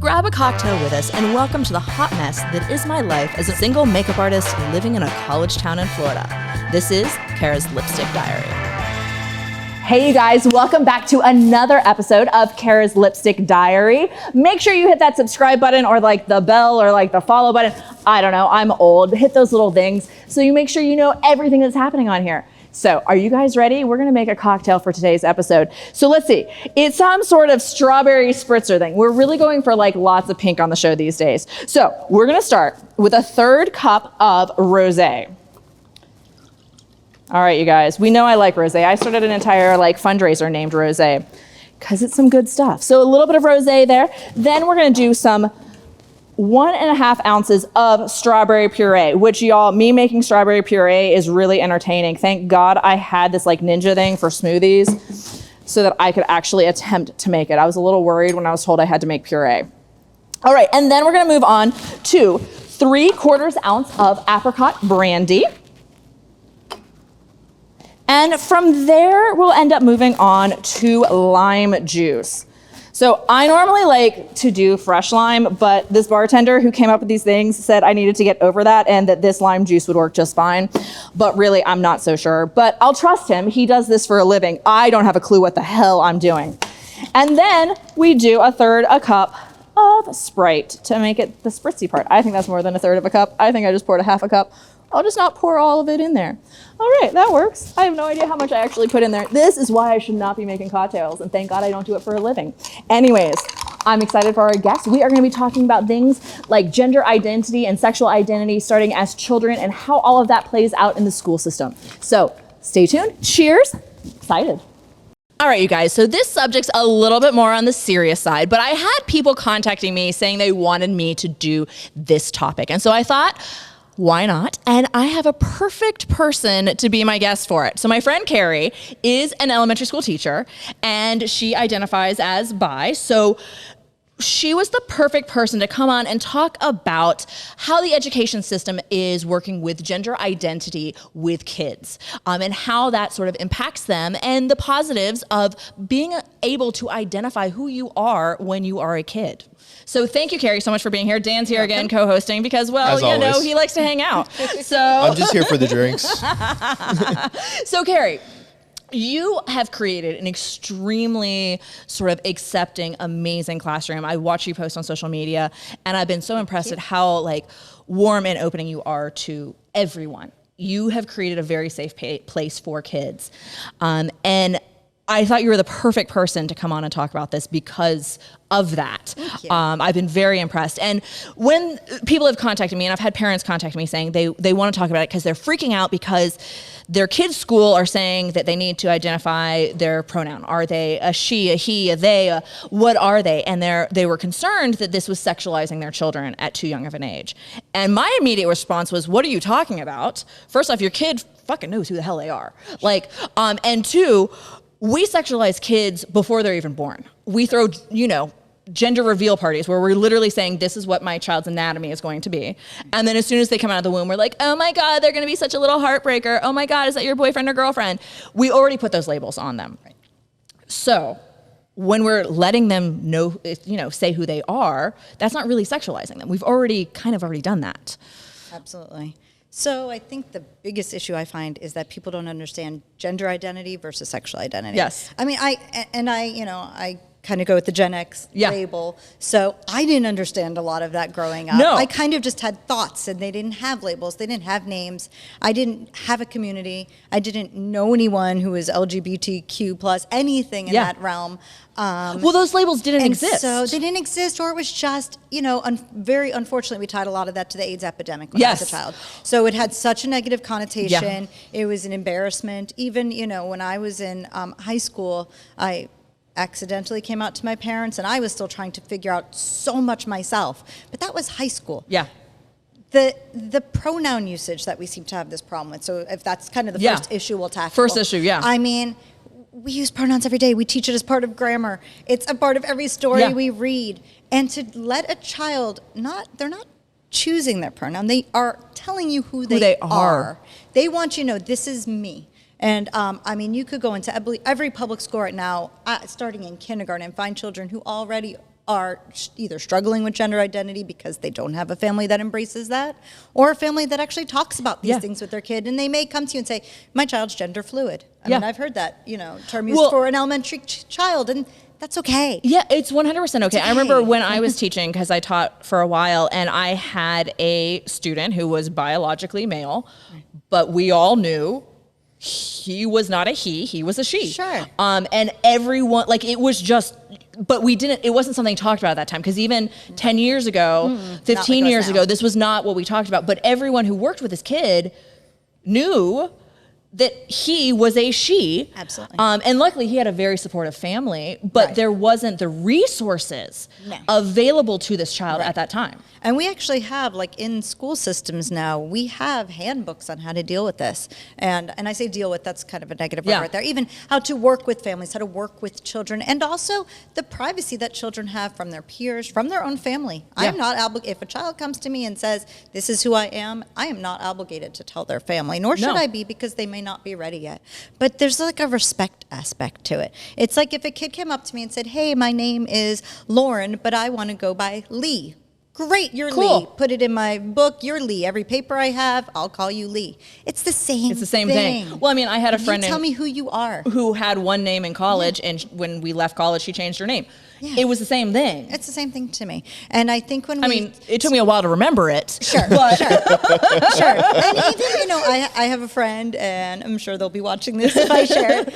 Grab a cocktail with us and welcome to the hot mess that is my life as a single makeup artist living in a college town in Florida. This is Kara's Lipstick Diary. Hey you guys, welcome back to another episode of Kara's Lipstick Diary. Make sure you hit that subscribe button or like the bell or like the follow button. I don't know, I'm old. Hit those little things so you make sure you know everything that's happening on here. So are you guys ready? We're gonna make a cocktail for today's episode. So let's see, it's some sort of strawberry spritzer thing. We're really going for like lots of pink on the show these days. So we're gonna start with a 1/3 cup of rosé. All right, you guys, we know I like rosé. I started an entire like fundraiser named Rosé because it's some good stuff. So a little bit of rosé there. Then we're gonna do some 1.5 ounces of strawberry puree, which y'all, me making strawberry puree is really entertaining. Thank God I had this like ninja thing for smoothies so that I could actually attempt to make it. I was a little worried when I was told I had to make puree. All right, and then we're gonna move on to 3/4 ounce of Apricot Brandy. And from there, we'll end up moving on to lime juice. So I normally like to do fresh lime, but this bartender who came up with these things said I needed to get over that and that this lime juice would work just fine. But really, I'm not so sure. But I'll trust him. He does this for a living. I don't have a clue what the hell I'm doing. And then we do 1/3 a cup of Sprite to make it the spritzy part. I think that's more than 1/3 of a cup. I think I just poured 1/2 cup. I'll just not pour all of it in there. All right, that works. I have no idea how much I actually put in there. This is why I should not be making cocktails, and thank God I don't do it for a living. Anyways, I'm excited for our guests. We are gonna be talking about things like gender identity and sexual identity starting as children and how all of that plays out in the school system. So stay tuned, cheers, excited. All right, you guys, so this subject's a little bit more on the serious side, but I had people contacting me saying they wanted me to do this topic. And so I thought, why not? And I have a perfect person to be my guest for it. So my friend Carrie is an elementary school teacher and she identifies as bi. So she was the perfect person to come on and talk about how the education system is working with gender identity with kids, and how that sort of impacts them and the positives of being able to identify who you are when you are a kid. So thank you, Carrie, so much for being here. Dan's here again co-hosting because, well, you know, he likes to hang out. So I'm just here for the drinks. So Carrie, you have created an extremely sort of accepting, amazing classroom. I watch you post on social media and I've been so impressed at how like warm and opening you are to everyone. You have created a very safe place for kids. And I thought you were the perfect person to come on and talk about this because of that. I've been very impressed. And when people have contacted me, and I've had parents contact me saying they want to talk about it because they're freaking out because their kids' school are saying that they need to identify their pronoun. Are they a she, a he, a they? What are they? And they were concerned that this was sexualizing their children at too young of an age. And my immediate response was, what are you talking about? First off, your kid fucking knows who the hell they are. Like, and two, we sexualize kids before they're even born. We throw, you know, gender reveal parties where we're literally saying this is what my child's anatomy is going to be. And then as soon as they come out of the womb, we're like, oh my God, they're gonna be such a little heartbreaker. Oh my God, is that your boyfriend or girlfriend? We already put those labels on them. Right. So when we're letting them know, you know, say who they are, that's not really sexualizing them. We've already done that. Absolutely. So I think the biggest issue I find is that people don't understand gender identity versus sexual identity. Yes. I mean, I kind of go with the Gen X label. So I didn't understand a lot of that growing up. No. I kind of just had thoughts and they didn't have labels. They didn't have names. I didn't have a community. I didn't know anyone who was LGBTQ plus anything in that realm. Well, those labels didn't exist. So they didn't exist, or it was just, you know, very unfortunately, we tied a lot of that to the AIDS epidemic when I was a child. So it had such a negative connotation. It was an embarrassment. Even, you know, when I was in high school, I accidentally came out to my parents and I was still trying to figure out so much myself. But that was high school. Yeah. The pronoun usage that we seem to have this problem with. So if that's kind of the first issue we'll tackle. First issue, yeah. I mean, we use pronouns every day. We teach it as part of grammar. It's a part of every story we read. And to let a child they're not choosing their pronoun. They are telling you who they are. They want you to know, this is me. And I mean, you could go into every public school right now, starting in kindergarten, and find children who already are either struggling with gender identity because they don't have a family that embraces that, or a family that actually talks about these things with their kid. And they may come to you and say, my child's gender fluid. I mean, I've heard that, term used for an elementary child, and that's okay. Yeah, it's 100% okay. I remember when I was teaching, because I taught for a while, and I had a student who was biologically male, but we all knew he was not a he was a she. Sure. And everyone, like, it was just, but it wasn't something talked about at that time, because even 10 years ago, 15 years ago, this was not what we talked about. But everyone who worked with this kid knew that he was a she. Absolutely. And luckily he had a very supportive family, but there wasn't the resources available to this child at that time. And we actually have, like, in school systems now, we have handbooks on how to deal with this. And I say deal with, that's kind of a negative word right there. Even how to work with families, how to work with children, and also the privacy that children have from their peers, from their own family. I am not obligated. If a child comes to me and says, this is who I am not obligated to tell their family, nor should I be, because they may not be ready yet. But there's like a respect aspect to it. It's like if a kid came up to me and said, hey, my name is Lauren, but I want to go by Lee. Great, you're Lee. Put it in my book, you're Lee. Every paper I have, I'll call you Lee. It's the same thing. Well, I mean, I had a friend tell me who you are. Who had one name in college, and when we left college, she changed her name. It was the same thing. It's the same thing to me. And I think when it took me a while to remember it. Sure, but sure. And even, I have a friend, and I'm sure they'll be watching this if I share it.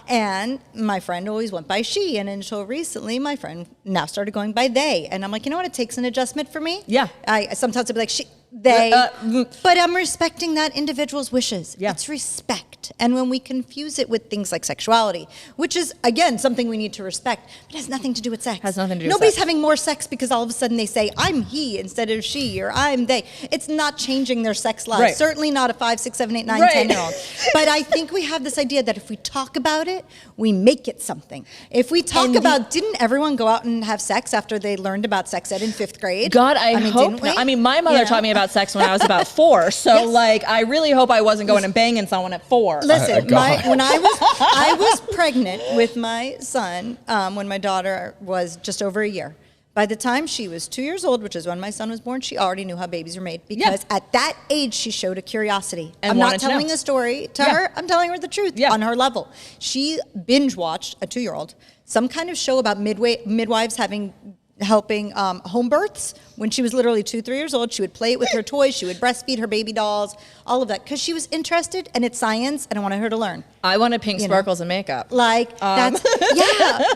And my friend always went by she, and until recently, my friend now started going by they. And I'm like, you know what? It takes an adjustment for me. Yeah. I sometimes I'll be like, she, they, but I'm respecting that individual's wishes. Yeah. It's respect. And when we confuse it with things like sexuality, which is, again, something we need to respect, but it has nothing to do with sex. Has nothing to do with Nobody's sex. having more sex because all of a sudden they say, I'm he instead of she, or I'm they. It's not changing their sex lives. Right. Certainly not a 5, 6, 7, 8, 9, 10-year-old. But I think we have this idea that if we talk about it, we make it something. If we talk about, didn't everyone go out and have sex after they learned about sex ed in 5th grade? God, I hope not. I mean, my mother taught me about sex when I was about 4. So, like, I really hope I wasn't going and banging someone at 4. Listen, when I was pregnant with my son, when my daughter was just over a year. By the time she was 2 years old, which is when my son was born, she already knew how babies are made, because at that age she showed a curiosity. And I'm not telling a story to her. I'm telling her the truth on her level. She binge watched, a 2-year-old, some kind of show about midwives helping home births. When she was literally 2, 3 years old, she would play it with her toys. She would breastfeed her baby dolls, all of that, because she was interested, and it's science, and I wanted her to learn. I wanted pink sparkles and makeup. Like, that's,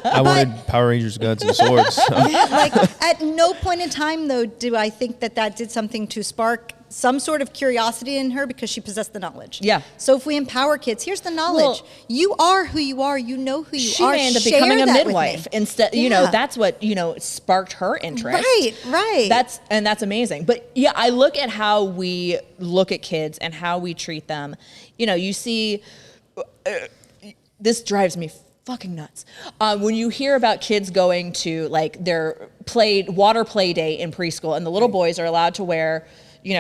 I wanted Power Rangers guns and swords. So. Like, at no point in time, though, do I think that did something to spark some sort of curiosity in her, because she possessed the knowledge. Yeah. So if we empower kids, here's the knowledge. Well, you are who you are. You know who you are. She may end up becoming a midwife instead. You know, that's what, sparked her interest. Right. That's amazing. But yeah, I look at how we look at kids and how we treat them. You see, this drives me fucking nuts. When you hear about kids going to, like, their water play day in preschool, and the little boys are allowed to wear,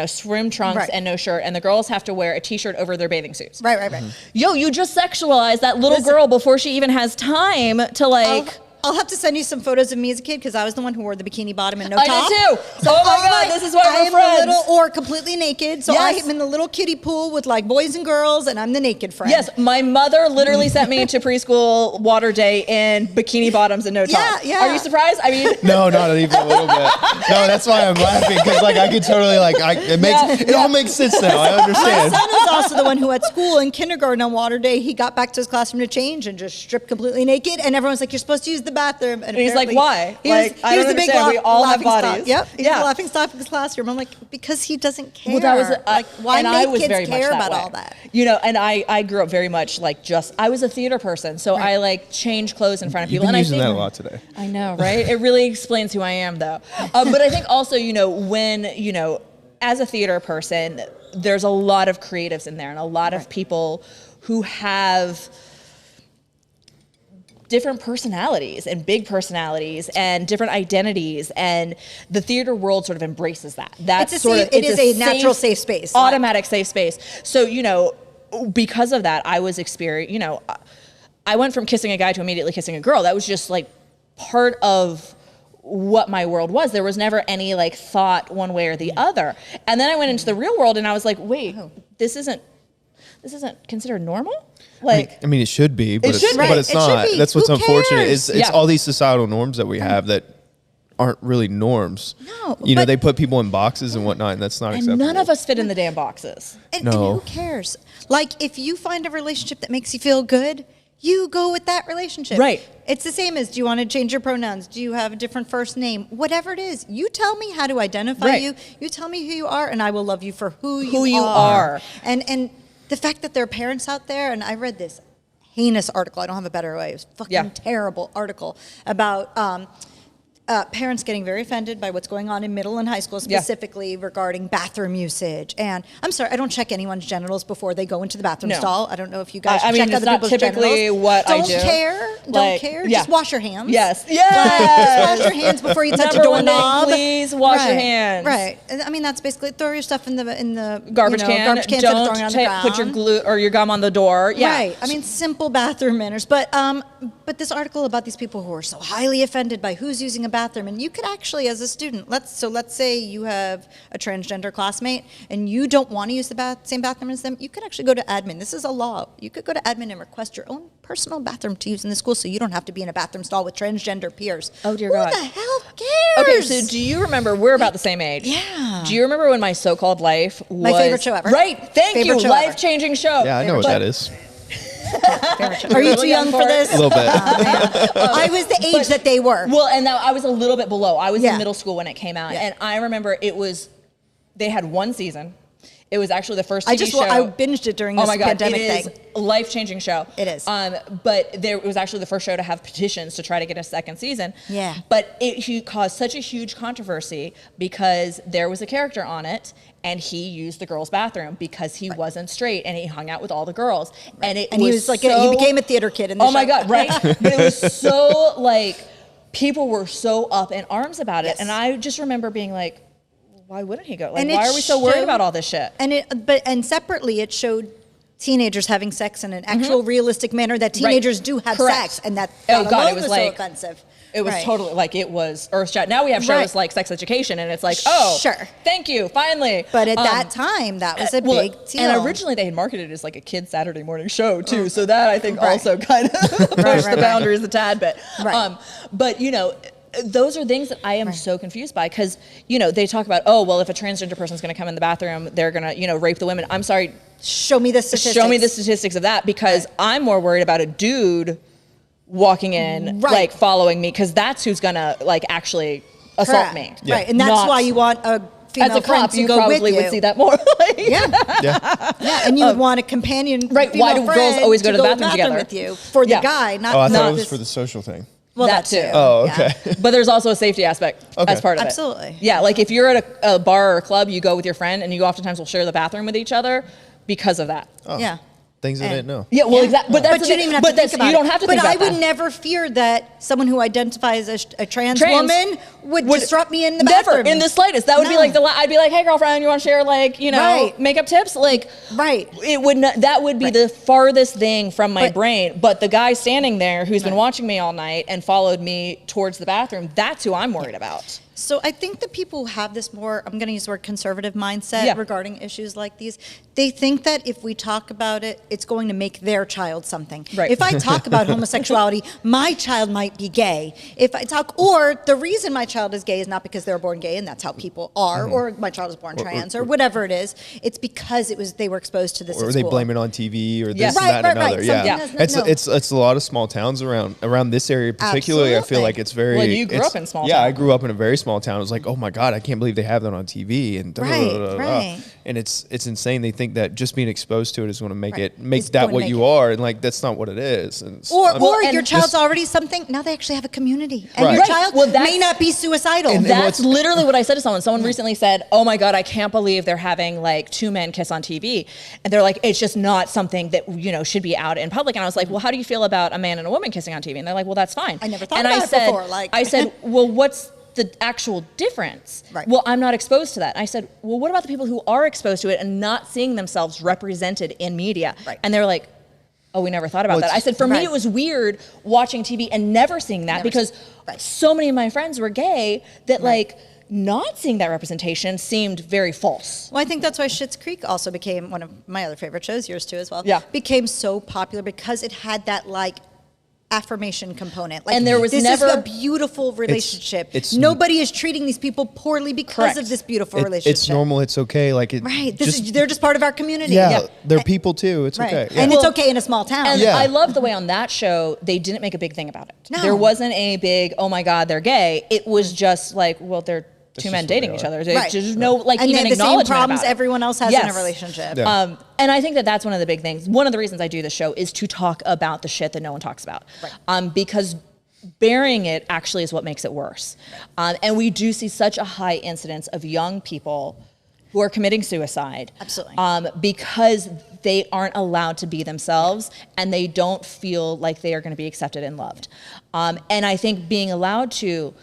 swim trunks and no shirt, and the girls have to wear a t-shirt over their bathing suits. Right. Yo, you just sexualized that little girl before she even has time to, like... I'll have to send you some photos of me as a kid, because I was the one who wore the bikini bottom and no top. I did too. So, oh my God, this is why we're friends. Or completely naked. So I am in the little kiddie pool with, like, boys and girls, and I'm the naked friend. Yes, my mother literally sent me to preschool water day in bikini bottoms and no top. Yeah. Are you surprised? I mean, no, not even a little bit. No, that's why I'm laughing, because, like, I could totally, like, it all makes sense now. I understand. My son is also the one who at school in kindergarten on water day, he got back to his classroom to change and just stripped completely naked, and everyone's like, you're supposed to use the bathroom. And he's like, why? He was the big we all have bodies. Stock. Yep. He's the laughing stock of his classroom. I'm like, because he doesn't care. Well, that was why make kids care about all that? And I grew up very much like I was a theater person, so I like changed clothes in front of people. You've been and using that a lot today. I know, right? It really explains who I am, though. But I think also, when as a theater person, there's a lot of creatives in there, and a lot of people who have different personalities and big personalities and different identities, and the theater world sort of embraces that. It's a natural safe space, automatic safe space. So because of that, I was I went from kissing a guy to immediately kissing a girl. That was just like part of what my world was. There was never any like thought one way or the other. And then I went into the real world and I was like, wait, this isn't considered normal? Like, I mean, it should be, but should be. it's It not. should be. That's what's Who unfortunate. cares? It's all these societal norms that we have that aren't really norms. No, you know, but- they put people in boxes and whatnot, and that's not and acceptable. none of us fit in the damn boxes. And No. who cares? Like, if you find a relationship that makes you feel good, you go with that relationship. Right. It's the same as, do you want to change your pronouns? Do you have a different first name? Whatever it is, you tell me how to identify Right. you. You tell me who you are, and I will love you for who you are. And the fact that there are parents out there, and I read this heinous article. I don't have a better way. It was a fucking terrible article about parents getting very offended by what's going on in middle and high school, specifically regarding bathroom usage. And I'm sorry, I don't check anyone's genitals before they go into the bathroom No. stall. I don't know if you guys I mean, check it's other not people's typically genitals. what I Don't do. care. Don't Like, care. yeah. Just wash your hands. Yes. Just Yes. wash your hands before you touch a Number one thing, doorknob. please wash your Right, hands. Right. And I mean, that's basically throw your stuff in the Garbage you know, can. Garbage can instead of throwing it on the Don't put your ground. glue or your gum on the door. Yeah. Right. I mean, simple bathroom manners. But this article about these people who are so highly offended by who's using a bathroom, and you could actually, as a student, let's say you have a transgender classmate and you don't want to use the same bathroom as them, you could actually go to admin. This is a law. You could go to admin and request your own personal bathroom to use in the school, so you don't have to be in a bathroom stall with transgender peers. Oh, dear God. Who the hell cares? Okay, so do you remember, we're about the same age. Yeah. Do you remember when My So-Called Life was... My favorite show ever. Right, thank Favorite you, show ever. life-changing show. Yeah, I know what that is. Are you too young for this? A little bit. I was the age that they were. Well, and now I was a little bit below. I was Yeah. in middle school when it came out, Yeah. and I remember they had one season. It was actually the first TV show. I binged it during this Oh my God, pandemic it is thing. a life-changing show. It is. But it was actually the first show to have petitions to try to get a second season. Yeah. But it caused such a huge controversy because there was a character on it, and he used the girls' bathroom because he wasn't straight, and he hung out with all the girls. And he was like, he became a theater kid in the show. Oh my God, right? But it was so like, people were so up in arms about it. Yes. And I just remember being like, why wouldn't he go? Like, And why it are we so worried showed- about all this shit? And separately, it showed teenagers having sex in an actual realistic manner that teenagers do have Correct. sex, and that Oh that God, alone it was so like offensive. It was Right. totally like it was earth-shattering. Now we have shows Right. like Sex Education, and it's like, oh, Sure. thank you, finally. But at that time, that was a big deal. And originally they had marketed it as like a kid's Saturday morning show too, so that I think Right. also kind of pushed the right. boundaries a tad bit. Right. But you know, those are things that I am so confused by because you know they talk about, oh well, if a transgender person's going to come in the bathroom, they're going to rape the women. I'm sorry, show me the statistics. show me the statistics of that because I'm more worried about a dude walking in, Right. like following me, because that's who's gonna like actually assault Correct. me. Yeah. Right, and that's Not- why you want a female As a friend cop, to you go with probably you. would see that more. Like, Yeah, Yeah. yeah, and you would want a companion. Right, why female do girls friend always go to the bathroom together? with you for the Yeah. guy? Not Oh, I thought not it was this- for the social thing. well, that too. too. Oh, Yeah. okay. But there's also a safety aspect Okay. as part of Absolutely. it. Yeah, like if you're at a bar or a club, you go with your friend, and you oftentimes will share the bathroom with each other because of that. Yeah. Things I And- didn't know. Yeah, well, exactly. But that's But you don't even have to think about you don't have to But think I about would that. never fear that someone who identifies as a trans Trans woman would disrupt me in the Never, bathroom. in the slightest. That would be No. like I'd be like, hey girlfriend, you want to share like Right. makeup tips? Like, Right. It would not. That would be the farthest thing from my But- brain. But the guy standing there who's been watching me all night and followed me towards the bathroom, that's who I'm worried about. So I think that people who have this more, I'm going to use the word conservative mindset Yeah. regarding issues like these. They think that if we talk about it, it's going to make their child something. Right. If I talk about homosexuality, my child might be gay. If I talk, or the reason my child is gay is not because they're born gay and that's how people are, or my child is born trans, or whatever it is. It's because they were exposed to this Or at they school. blame it on TV or this Yeah. and Right, that right, and right. another. Something Yeah, that's not- it's a lot of small towns around this area particularly. I feel Absolutely. like it's very. Well, you grew it's- up in small Yeah, town. I grew up in a very small town. It was like, oh my God, I can't believe they have that on TV and Right, right. And it's insane. They think that just being exposed to it is going to make Right. it make It's that going to what make you it. are, and like that's not what it is. And Or and your child's just- already something. Now they actually have a community, and Right. your Right. child Well, that's- may not be suicidal. And That's what's- literally what I said to someone. Someone recently said, oh my God, I can't believe they're having like two men kiss on TV. And they're like, it's just not something that, should be out in public. And I was like, well, how do you feel about a man and a woman kissing on TV? And they're like, well, that's fine. I never thought and about I it said, before, like- I said, well, what's the actual difference? Right. Well, I'm not exposed to that. And I said, well, what about the people who are exposed to it and not seeing themselves represented in media? Right. And they're like, Oh, we never thought about Well, that. I said, for me, right. it was weird watching TV and never seeing that because so many of my friends were gay that like not seeing that representation seemed very false. Well, I think that's why Schitt's Creek also became one of my other favorite shows, yours too as well. Yeah. Became so popular because it had that like affirmation component. Like, And there was this never- is a beautiful relationship. it's- Nobody is treating these people poorly because Correct. of this beautiful relationship. It's normal. It's okay. Like it. Right. They're just part of our community. Yeah, they're people too. It's Right. okay. Yeah. And it's okay in a small town. And Yeah. I love the way on that show, they didn't make a big thing about it. No. There wasn't a big, oh my God, they're gay. It was just like, well, they're two men just who they dating each are. other. Right. There's no like and they even have the same acknowledgement problems about it. everyone else has in Yes. a relationship. Yeah. And I think that that's one of the big things. One of the reasons I do the show is to talk about the shit that no one talks about. Right. Because burying it actually is what makes it worse. And we do see such a high incidence of young people who are committing suicide. Absolutely. Because they aren't allowed to be themselves and they don't feel like they are going to be accepted and loved. And I think being allowed to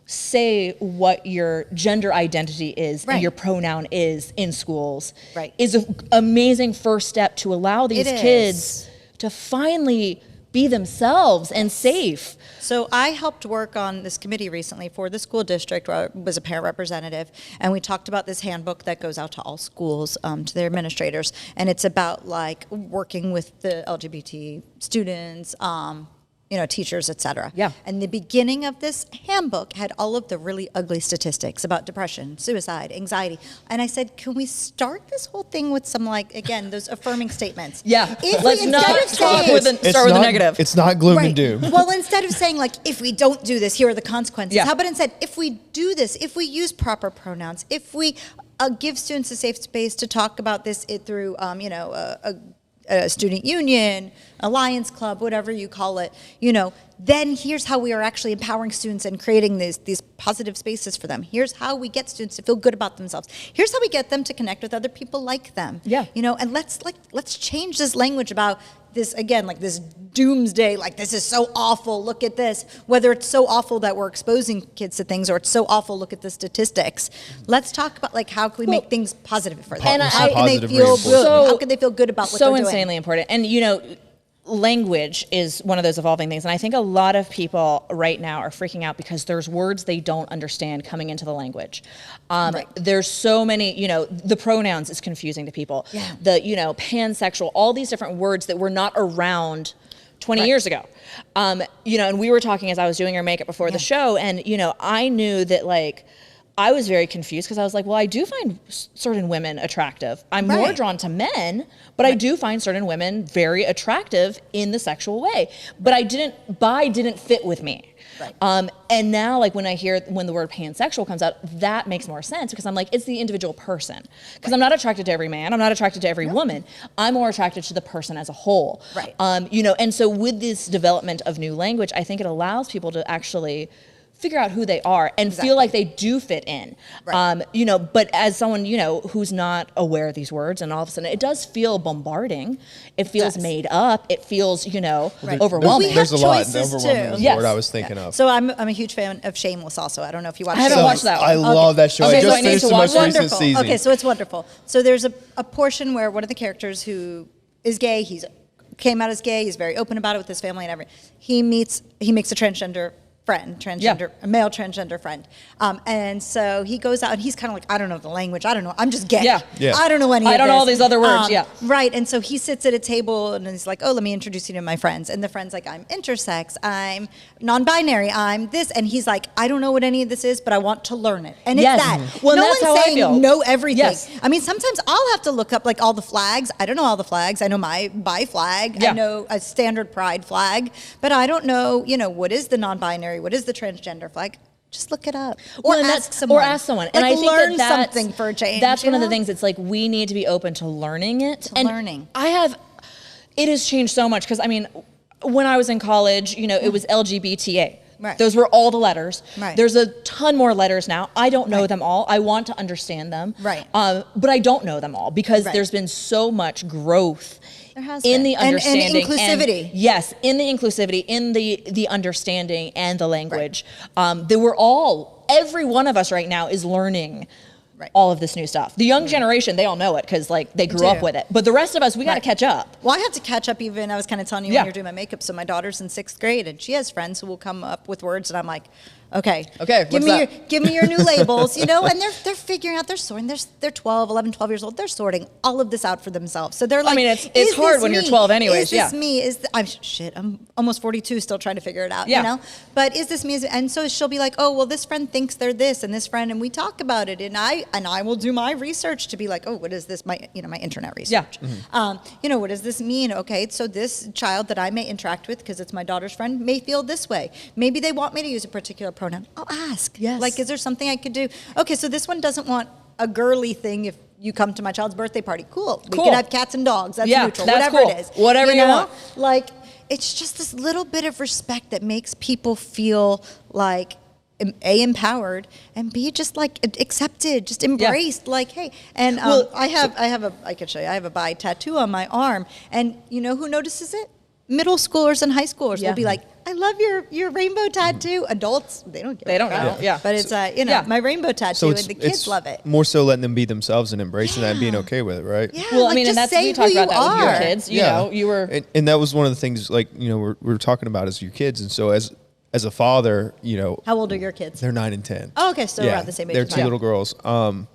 say what your gender identity is Right. and your pronoun is in schools Right. is an amazing first step to allow these It kids is. to finally be themselves and safe. So I helped work on this committee recently for the school district where I was a parent representative, and we talked about this handbook that goes out to all schools, to their administrators, and it's about like working with the LGBT students, teachers, et cetera. Yeah. And the beginning of this handbook had all of the really ugly statistics about depression, suicide, anxiety. And I said, can we start this whole thing with some, like, again, those affirming statements? Yeah. If Let's we, not instead of talk saying- with It's start with a not- negative. It's not gloom and Right. doom. Well, instead of saying like, if we don't do this, here are the consequences. Yeah. How about instead, if we do this, if we use proper pronouns, if we give students a safe space to talk about this through, a student union, a Lions Club, whatever you call it, then here's how we are actually empowering students and creating these positive spaces for them. Here's how we get students to feel good about themselves. Here's how we get them to connect with other people like them. Yeah. And let's change this language about this, again, like this doomsday, like this is so awful, look at this. Whether it's so awful that we're exposing kids to things or it's so awful, look at the statistics. Let's talk about like how can we make things positive for them? And how can they positive feel reinforcement. good? How can they feel good about what so they're doing? insanely important. And language is one of those evolving things. And I think a lot of people right now are freaking out because there's words they don't understand coming into the language. Right. There's so many, the pronouns is confusing to people. Yeah. The, pansexual, all these different words that were not around 20 Right. years ago. And we were talking as I was doing your makeup before the show, and, I knew that like, I was very confused because I was like, well, I do find certain women attractive. I'm more Right. drawn to men, but I do find certain women very attractive in the sexual way. But didn't fit with me. Right. And now, like when the word pansexual comes out, that makes more sense because I'm like, it's the individual person. Because I'm not attracted to every man. I'm not attracted to every woman. I'm more attracted to the person as a whole. Right. And so with this development of new language, I think it allows people to actually figure out who they are and feel like they do fit in. Right. But as someone, who's not aware of these words and all of a sudden it does feel bombarding. It feels made up. It feels, overwhelming. We There's a have lot. choices, Overwhelming was too. the word I was thinking of. So I'm a huge fan of Shameless also. I don't know if you watched I haven't Shameless. watched that one. I love that show. Okay, I so just I need finished to the most watch it. recent season. Okay, so it's wonderful. So there's a portion where one of the characters who is gay, came out as gay, he's very open about it with his family and everything. He makes a transgender friend, a male transgender friend. And so he goes out and he's kind of like, I don't know the language. I don't know. I'm just gay. Yeah. Yeah. I don't know any of I don't know all this. these other words, yeah. Right. And so he sits at a table and he's like, oh, let me introduce you to my friends. And the friend's like, I'm intersex. I'm non-binary. I'm this. And he's like, I don't know what any of this is, but I want to learn it. And Yes. it's that. Well, no that's one's how I saying feel. know everything. Yes. I mean, sometimes I'll have to look up like all the flags. I don't know all the flags. I know my bi flag. Yeah. I know a standard pride flag, but I don't know, what is the non-binary? What is the transgender flag? Just look it up. Or Well, ask someone. And I think learn that's something for a change. That's one of the know? things. It's like we need to be open to learning it. Learning. It has changed so much because when I was in college, it was LGBTA. Right. Those were all the letters. Right. There's a ton more letters now. I don't know them all. I want to understand them. Right. But I don't know them all because Right. there's been so much growth There has in been. the And understanding inclusivity. yes, in the inclusivity, in the understanding and the language. Every one of us right now is learning all of this new stuff. The young generation, they all know it because like they grew up with it. But the rest of us, we got to catch up. Well, I have to catch up even, I was kind of telling you when you're doing my makeup. So my daughter's in 6th grade and she has friends who will come up with words and I'm like, okay, give me your new labels, you know, and they're figuring out, they're sorting, they're 11, 12 years old. They're sorting all of this out for themselves. So they're like, I mean, it's hard when you're 12 anyways. Is this me? I'm almost 42, still trying to figure it out, you know, but is this me? And so she'll be like, oh, well, this friend thinks they're this and this friend, and we talk about it. And I will do my research to be like, oh, what is this? My internet research. You know, what does this mean? Okay, so this child that I may interact with, because it's my daughter's friend, may feel this way. Maybe they want me to use a particular pronoun. I'll ask. Yes. Like, is there something I could do? Okay, so this one doesn't want a girly thing if you come to my child's birthday party. Cool. We can have cats and dogs. That's neutral. That's whatever it is. Whatever you want. Like, it's just this little bit of respect that makes people feel like A, empowered, and B, just like accepted, just embraced. Like, hey, and I can show you. I have a bi tattoo on my arm, and you know who notices it? Middle schoolers and high schoolers will be like, I love your rainbow tattoo. Adults, they don't know. But it's my rainbow tattoo, and the kids love it. More so letting them be themselves and embracing that and being okay with it, right? Yeah, well, like, I mean, and that's we talked about that with your kids. You know, you were, and that was one of the things, like, you know, we're talking about as your kids, and so as a father, you know, how old are your kids? They're 9 and 10. Oh, okay, so around the same age. They're 2 little girls. Wow,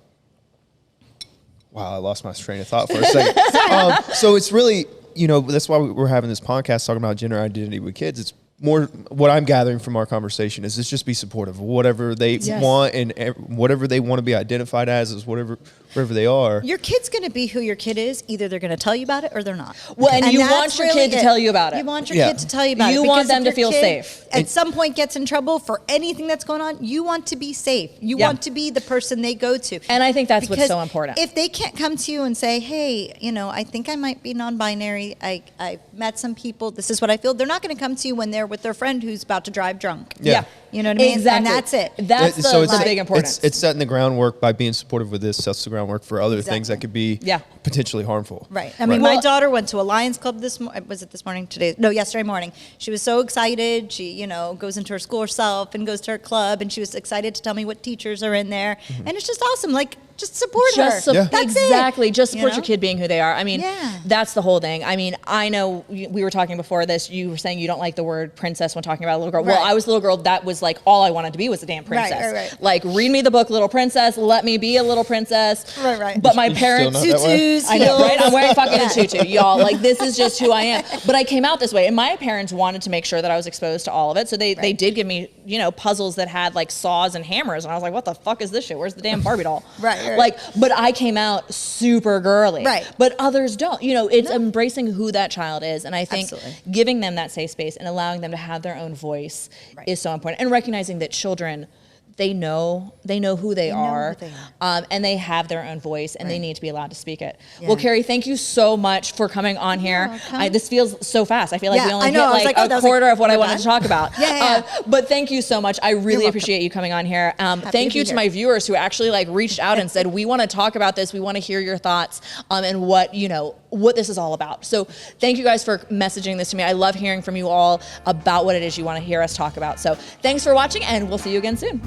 I lost my train of thought for a second. So it's really, you know, that's why we're having this podcast talking about gender identity with kids. It's more what I'm gathering from our conversation is just be supportive of whatever they want, and whatever they want to be identified as is whatever they are. Your kid's going to be who your kid is. Either they're going to tell you about it or they're not. Well, and you want your kid to tell you about it. You want your kid to tell you about it. You want them to feel safe. At some point gets in trouble for anything that's going on, you want to be safe. You want to be the person they go to. And I think that's what's so important. If they can't come to you and say, hey, you know, I think I might be non-binary. I met some people. This is what I feel. They're not going to come to you when they're with their friend who's about to drive drunk. Yeah. You know what I mean? Exactly. And that's it. That's the big importance. It's setting the groundwork by being supportive with this, sets the groundwork for other things that could be potentially harmful. Right. I mean, my daughter went to a Lions Club yesterday morning. She was so excited. She, you know, goes into her school herself and goes to her club, and she was excited to tell me what teachers are in there. And it's just awesome. Like, just support her. That's exactly. it. Just support your kid being who they are. I mean, that's the whole thing. I mean, I know we were talking before this. You were saying you don't like the word princess when talking about a little girl. Right. Well, I was a little girl. That was like all I wanted to be was a damn princess. Right. Like, read me the book, Little Princess. Let me be a little princess. Right. But my parents, tutus. I know, right? I'm wearing fucking a tutu, y'all. Like, this is just who I am. But I came out this way, and my parents wanted to make sure that I was exposed to all of it. So they did give me, you know, puzzles that had like saws and hammers, and I was like, what the fuck is this shit? Where's the damn Barbie doll? Right. Like, but I came out super girly. Right. But others don't. You know, it's embracing who that child is. And I think giving them that safe space and allowing them to have their own voice is so important. And recognizing that children, they know who they are, and they have their own voice, and they need to be allowed to speak it. Well, Carrie, thank you so much for coming on here. This feels so fast. I feel like we only hit like a quarter of what I wanted to talk about. But thank you so much. I really appreciate you coming on here. Thank you to my viewers who actually like reached out and said, we want to talk about this. We want to hear your thoughts and what this is all about. So thank you guys for messaging this to me. I love hearing from you all about what it is you want to hear us talk about. So thanks for watching, and we'll see you again soon.